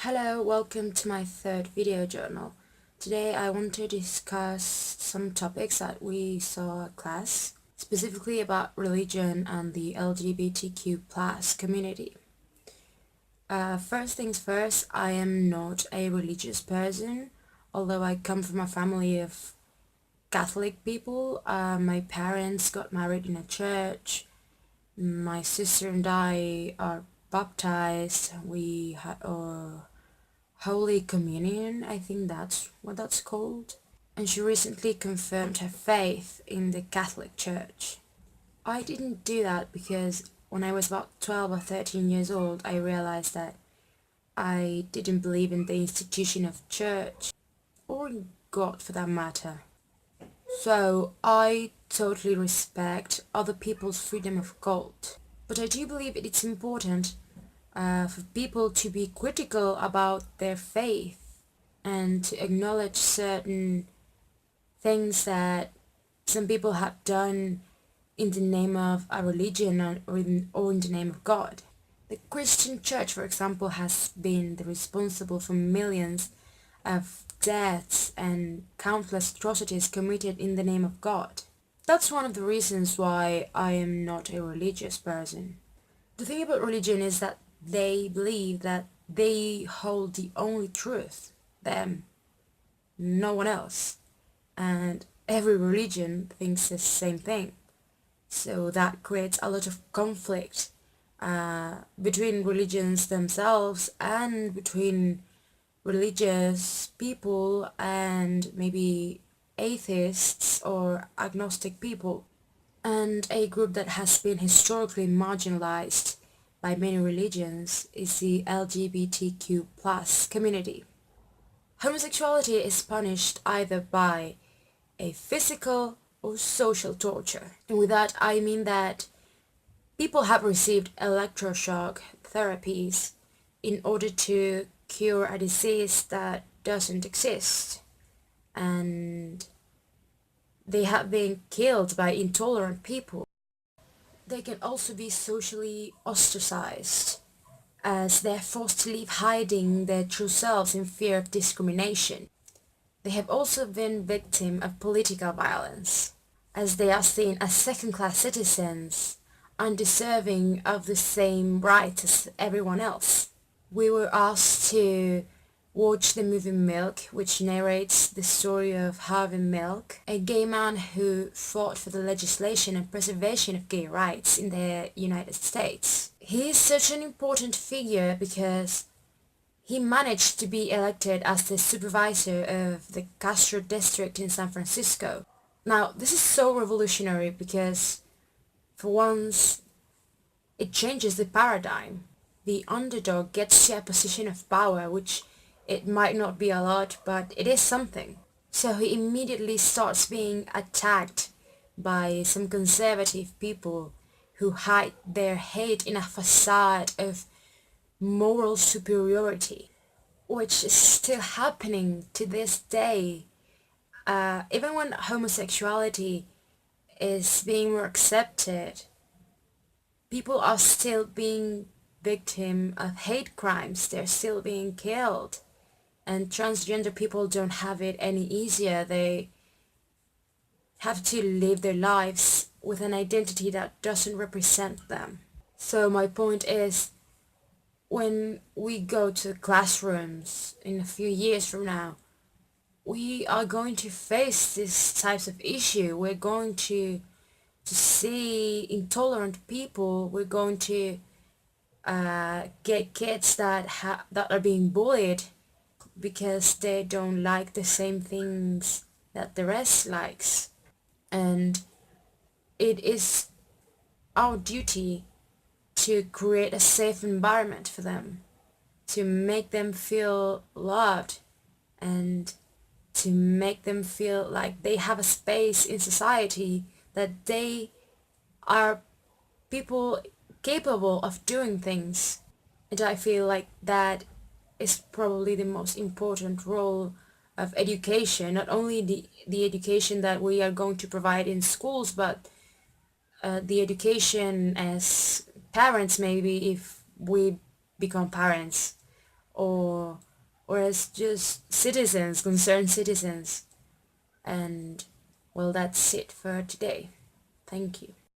Hello, welcome to my third video journal. Today I want to discuss some topics that we saw at class, specifically about religion and the LGBTQ plus community. First things first, I am not a religious person, although I come from a family of Catholic people. My parents got married in a church. My sister and I are baptized. We had Holy Communion, I think that's what that's called. And she recently confirmed her faith in the Catholic Church. I didn't do that because when I was about 12 or 13 years old, I realized that I didn't believe in the institution of church, or in God for that matter. So I totally respect other people's freedom of thought. But I do believe it's important for people to be critical about their faith and to acknowledge certain things that some people have done in the name of a religion or in the name of God. The Christian Church, for example, has been responsible for millions of deaths and countless atrocities committed in the name of God. That's one of the reasons why I am not a religious person. The thing about religion is that they believe that they hold the only truth, them, no one else. And every religion thinks the same thing. So that creates a lot of conflict between religions themselves and between religious people and maybe atheists or agnostic people. And a group that has been historically marginalized by many religions is the LGBTQ plus community. Homosexuality is punished either by a physical or social torture. And with that I mean that people have received electroshock therapies in order to cure a disease that doesn't exist. And they have been killed by intolerant people. They can also be socially ostracized, as they are forced to leave hiding their true selves in fear of discrimination. They have also been victim of political violence, as they are seen as second-class citizens, undeserving of the same rights as everyone else. We were asked to watch the movie Milk, which narrates the story of Harvey Milk, a gay man who fought for the legislation and preservation of gay rights in the United States. He is such an important figure because he managed to be elected as the supervisor of the Castro district in San Francisco. Now, this is so revolutionary because, for once, it changes the paradigm. The underdog gets to a position of power, which it might not be a lot, but it is something. So he immediately starts being attacked by some conservative people who hide their hate in a facade of moral superiority, which is still happening to this day. Even when homosexuality is being more accepted, people are still being victim of hate crimes. They're still being killed. And transgender people don't have it any easier. They have to live their lives with an identity that doesn't represent them. So my point is, when we go to classrooms in a few years from now, we are going to face these types of issue. We're going to see intolerant people. We're going to get kids that are being bullied because they don't like the same things that the rest likes. And it is our duty to create a safe environment for them, to make them feel loved, and to make them feel like they have a space in society, that they are people capable of doing things. And I feel like that is probably the most important role of education, not only the education that we are going to provide in schools, but the education as parents, maybe if we become parents, or as just citizens, concerned citizens. And well, that's it for today. Thank you.